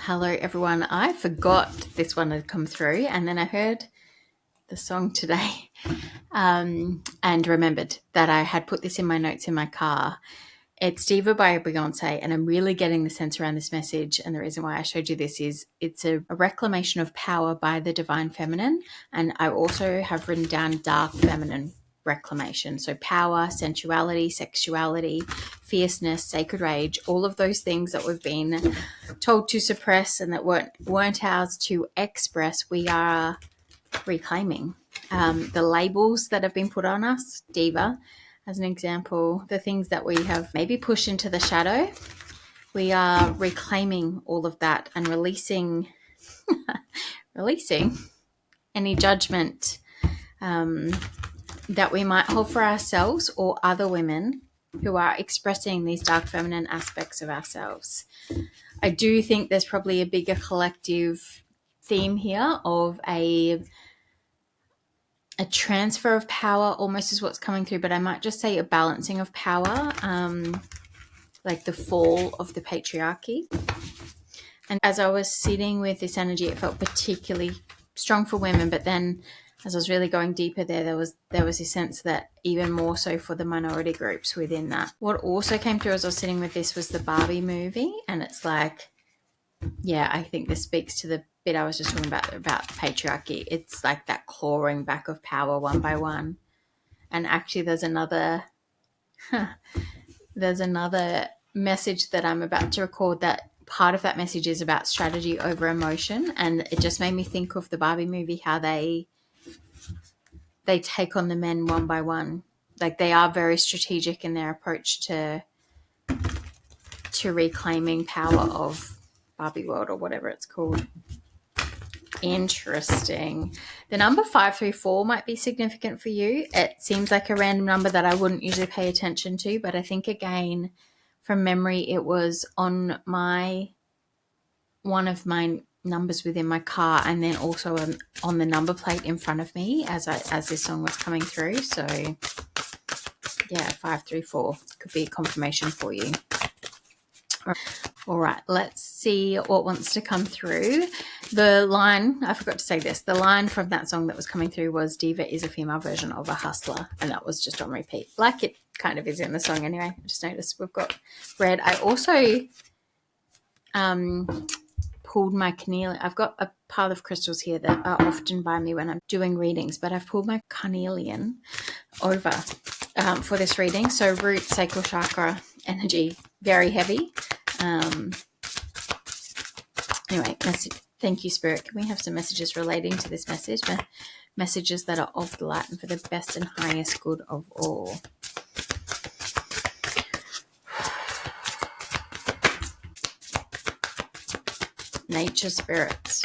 Hello everyone. I forgot this one had come through and then I heard the song today and remembered that I had put this in my notes in my car. It's Diva by Beyonce, and I'm really getting the sense around this message, and the reason why I showed you this is it's a reclamation of power by the divine feminine, and I also have written down dark feminine reclamation. So power, sensuality, sexuality, fierceness, sacred rage, all of those things that we've been told to suppress and that weren't ours to express, we are reclaiming. The labels that have been put on us, diva, as an example, the things that we have maybe pushed into the shadow, we are reclaiming all of that and releasing any judgment that we might hold for ourselves or other women who are expressing these dark feminine aspects of ourselves. I do think there's probably a bigger collective theme here of a transfer of power almost is what's coming through, but I might just say a balancing of power, like the fall of the patriarchy. And as I was sitting with this energy, it felt particularly strong for women, but then as I was really going deeper there was this sense that even more so for the minority groups within that. What also came through as I was sitting with this was the Barbie movie, and it's like, yeah, I think this speaks to the bit I was just talking about patriarchy. It's like that clawing back of power one by one. And actually there's another message that I'm about to record that part of that message is about strategy over emotion, and it just made me think of the Barbie movie, how they take on the men one by one. Like they are very strategic in their approach to reclaiming power of Barbie world or whatever it's called. Interesting. The number 534 might be significant for you. It seems like a random number that I wouldn't usually pay attention to, but I think again from memory it was on one of my numbers within my car, and then also on the number plate in front of me as this song was coming through. So yeah, 534 could be a confirmation for you. All right, let's see what wants to come through. The line, I forgot to say this, the line from that song that was coming through was diva is a female version of a hustler, and that was just on repeat, like it kind of is in the song anyway. I just noticed we've got red. I also pulled my carnelian. I've got a pile of crystals here that are often by me when I'm doing readings, but I've pulled my carnelian over for this reading. So root, sacral chakra energy, very heavy. Anyway, thank you, Spirit. Can we have some messages relating to this message? Messages that are of the light and for the best and highest good of all. Nature spirits.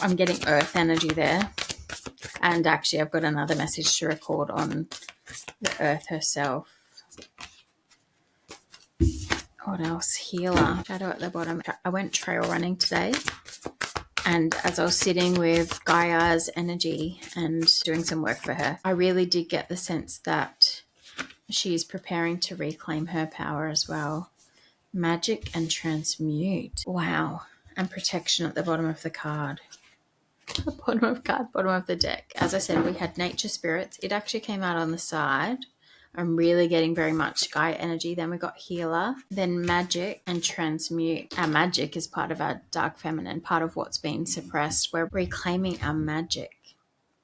I'm getting earth energy there. And actually, I've got another message to record on the earth herself. What else? Healer. Shadow at the bottom. I went trail running today, and as I was sitting with Gaia's energy and doing some work for her, I really did get the sense that she's preparing to reclaim her power as well. Magic and transmute. Wow. And protection at the bottom of the card. The bottom of the deck. As I said, we had nature spirits. It actually came out on the side. I'm really getting very much Gaia energy. Then we got healer, then magic and transmute. Our magic is part of our dark feminine, part of what's been suppressed. We're reclaiming our magic.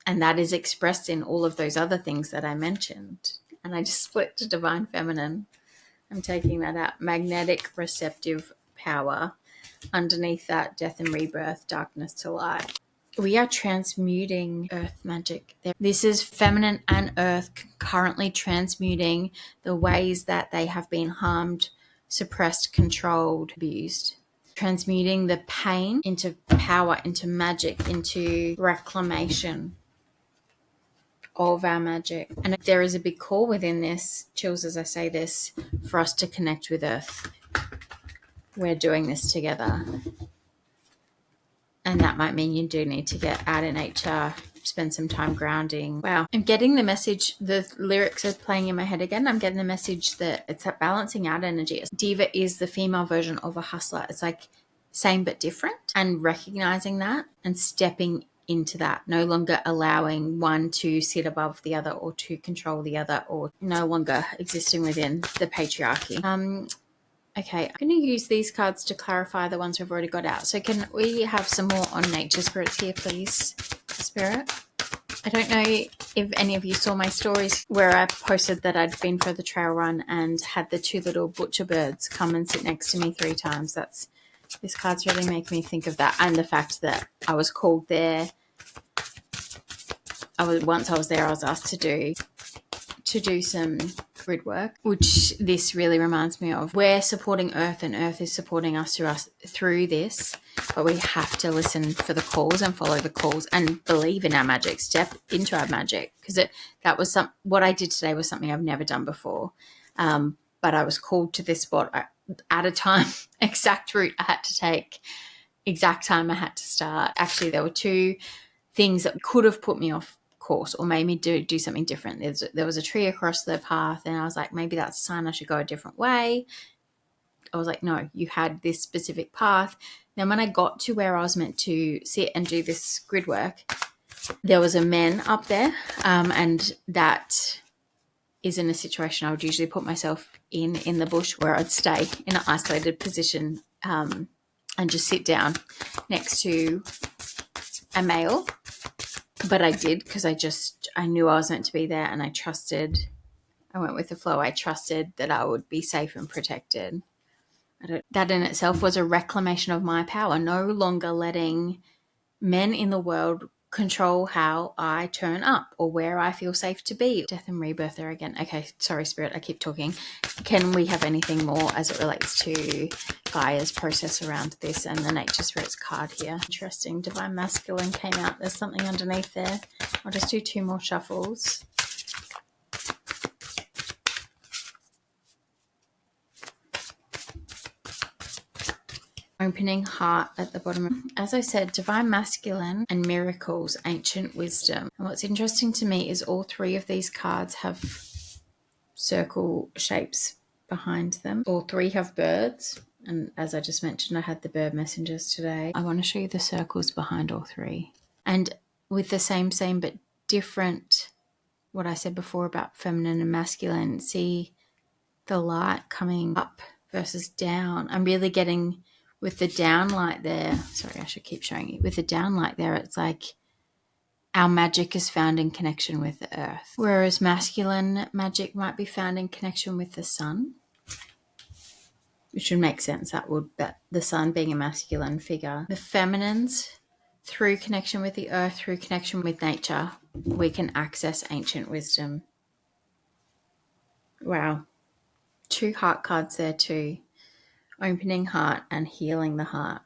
And that is expressed in all of those other things that I mentioned. And I just split to divine feminine. I'm taking that out. Magnetic receptive power. Underneath that, death and rebirth, darkness to light. We are transmuting earth magic. This is feminine and earth currently transmuting the ways that they have been harmed, suppressed, controlled, abused. Transmuting the pain into power, into magic, into reclamation of our magic. And there is a big call within this, chills as I say this, for us to connect with earth. We're doing this together. And that might mean you do need to get out in nature, spend some time grounding. Wow. I'm getting the message, the lyrics are playing in my head again. I'm getting the message that it's that balancing out energy. Diva is the female version of a hustler. It's like same but different, and recognizing that and stepping into that, no longer allowing one to sit above the other or to control the other, or no longer existing within the patriarchy. Okay, I'm going to use these cards to clarify the ones we've already got out. So can we have some more on nature spirits here, please, Spirit? I don't know if any of you saw my stories where I posted that I'd been for the trail run and had the 2 little butcher birds come and sit next to me 3 times. This card's really making me think of that, and the fact that I was called there. Once I was there, I was asked to do some grid work, which this really reminds me of. We're supporting Earth, and Earth is supporting us through this, but we have to listen for the calls and follow the calls and believe in our magic, step into our magic, because what I did today was something I've never done before, but I was called to this spot at a time, exact route I had to take, exact time I had to start. Actually, there were 2 things that could have put me off course or made me do something different. There was a tree across the path, and I was like, maybe that's a sign I should go a different way. I was like, no, you had this specific path. Then when I got to where I was meant to sit and do this grid work, there was a man up there, and that isn't a situation I would usually put myself in the bush, where I'd stay in an isolated position and just sit down next to a male. But I did, because I knew I was meant to be there, and I went with the flow. I trusted that I would be safe and protected. That in itself was a reclamation of my power, no longer letting men in the world control how I turn up or where I feel safe to be. Death and rebirth there again. Okay, sorry, Spirit, I keep talking. Can we have anything more as it relates to Gaia's process around this and the nature spirits card here? Interesting. Divine masculine came out. There's something underneath there. I'll just do 2 more shuffles. Opening heart at the bottom. As I said, divine masculine and miracles, ancient wisdom. And what's interesting to me is all 3 of these cards have circle shapes behind them. All 3 have birds. And as I just mentioned, I had the bird messengers today. I want to show you the circles behind all 3. And with the same but different, what I said before about feminine and masculine, see the light coming up versus down. I'm really getting with the down light there. Sorry, I should keep showing you. With the down light there, it's like our magic is found in connection with the earth, whereas masculine magic might be found in connection with the sun, which would make sense. That the sun being a masculine figure. The feminines, through connection with the earth, through connection with nature, we can access ancient wisdom. Wow. 2 heart cards there too. Opening heart and healing the heart.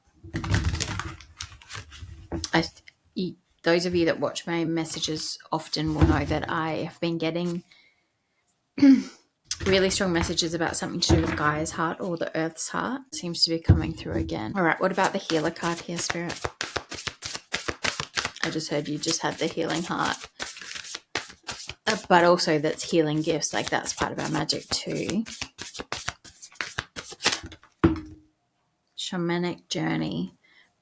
Those of you that watch my messages often will know that I have been getting really strong messages about something to do with Gaia's heart or the earth's heart. It seems to be coming through again. All right, what about the healer card here, Spirit? I just heard you just had the healing heart. But also that's healing gifts, like that's part of our magic too. Shamanic journey,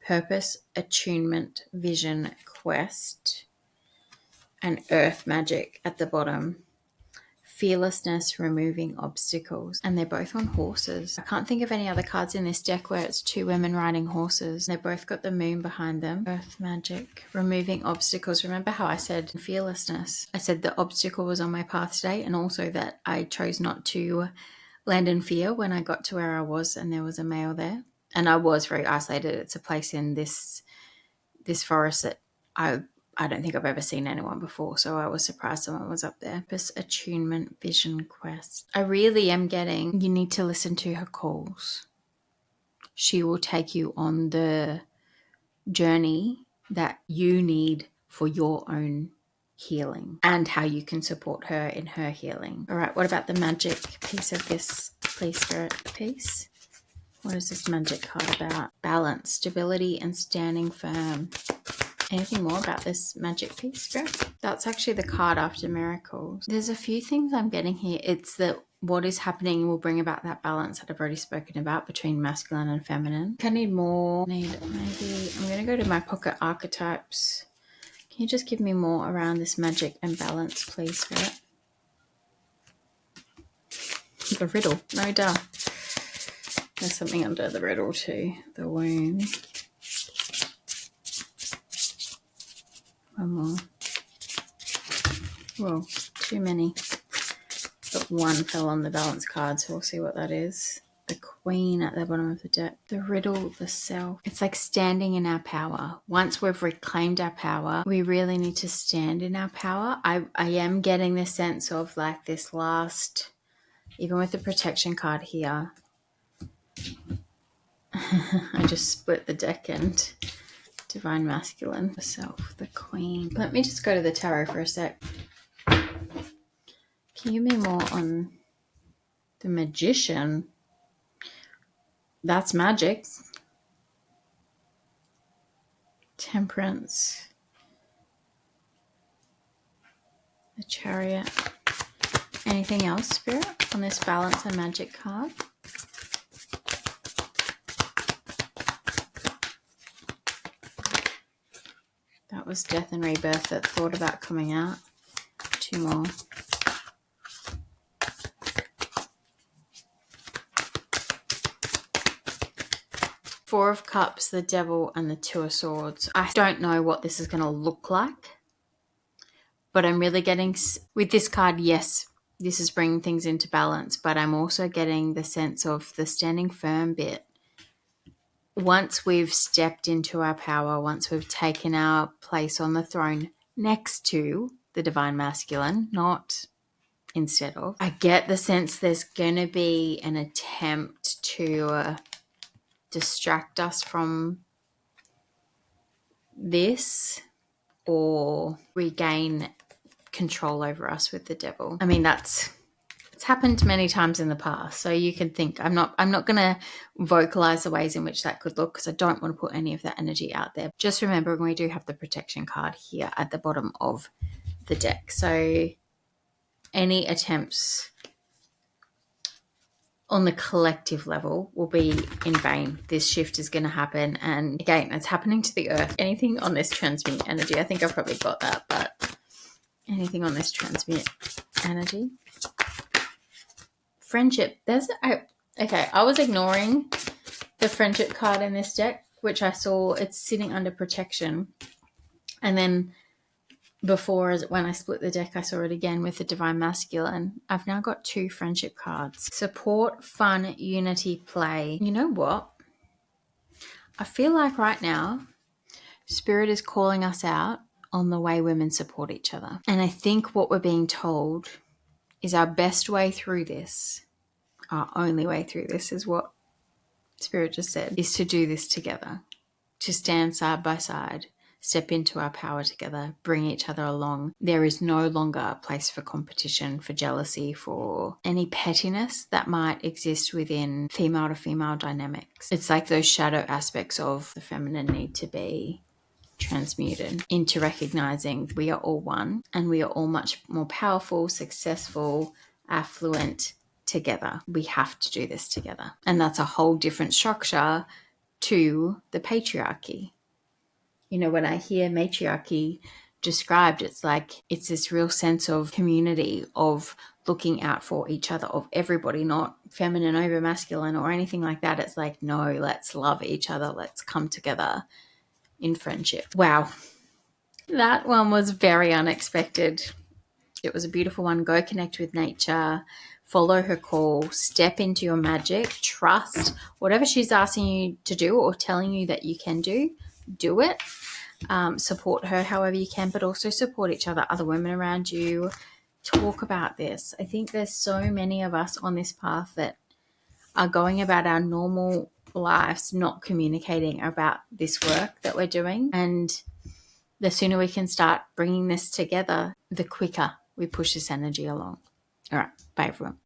purpose, attunement, vision, quest, and earth magic at the bottom. Fearlessness, removing obstacles. And they're both on horses. I can't think of any other cards in this deck where it's 2 women riding horses. They've both got the moon behind them. Earth magic, removing obstacles. Remember how I said fearlessness? I said the obstacle was on my path today, and also that I chose not to land in fear when I got to where I was and there was a male there. And I was very isolated. It's a place in this forest that I don't think I've ever seen anyone before, so I was surprised someone was up there. Purpose, attunement, vision, quest. I really am getting, you need to listen to her calls. She will take you on the journey that you need for your own healing and how you can support her in her healing. All right, what about the magic piece of this, please, Spirit? Piece? What is this magic card about? Balance, stability, and standing firm. Anything more about this magic piece, Spirit? That's actually the card after miracles. There's a few things I'm getting here. It's that what is happening will bring about that balance that I've already spoken about between masculine and feminine. I need more. Maybe I'm going to go to my pocket archetypes. Can you just give me more around this magic and balance, please, Spirit? The riddle, no duh. There's something under the riddle too. The womb. One more. Well, too many. But one fell on the balance card, so we'll see what that is. The queen at the bottom of the deck. The riddle, the self. It's like standing in our power. Once we've reclaimed our power, we really need to stand in our power. I am getting the sense of like this last, even with the protection card here. I just split the deck and divine masculine, the self, the queen. Let me just go to the tarot for a sec. Can you give me more on the magician? That's magic. Temperance. The chariot. Anything else, Spirit, on this balance and magic card? That was death and rebirth that thought about coming out. Two more. Four of Cups, the Devil, and the Two of Swords. I don't know what this is going to look like, but I'm really getting, with this card, yes, this is bringing things into balance, but I'm also getting the sense of the standing firm bit. Once we've stepped into our power, once we've taken our place on the throne next to the divine masculine, not instead of, I get the sense there's going to be an attempt to distract us from this or regain control over us with the devil. I mean, it's happened many times in the past, so you can think. I'm not going to vocalize the ways in which that could look because I don't want to put any of that energy out there. Just remember, we do have the protection card here at the bottom of the deck, so any attempts on the collective level will be in vain. This shift is going to happen, and again, it's happening to the earth. Anything on this transmute energy, I think I've probably got that, but anything on this transmute energy. Friendship. I was ignoring the friendship card in this deck, which I saw it's sitting under protection. And then before, when I split the deck, I saw it again with the divine masculine. I've now got two friendship cards. Support, fun, unity, play. You know what? I feel like right now, Spirit is calling us out on the way women support each other. And I think what we're being told is our best way through this, our only way through this is what Spirit just said, is to do this together, to stand side by side, step into our power together, bring each other along. There is no longer a place for competition, for jealousy, for any pettiness that might exist within female to female dynamics. It's like those shadow aspects of the feminine need to be transmuted into recognizing we are all one and we are all much more powerful, successful, affluent together. We have to do this together. And that's a whole different structure to the patriarchy. You know, when I hear matriarchy described, it's like it's this real sense of community, of looking out for each other, of everybody, not feminine over masculine or anything like that. It's like, no, let's love each other. Let's come together in friendship. Wow. That one was very unexpected. It was a beautiful one. Go connect with nature, follow her call, step into your magic, trust whatever she's asking you to do or telling you that you can do it. Support her however you can, but also support each other, other women around you. Talk about this. I think there's so many of us on this path that are going about our normal lives not communicating about this work that we're doing. And the sooner we can start bringing this together, the quicker we push this energy along. All right. Bye, everyone.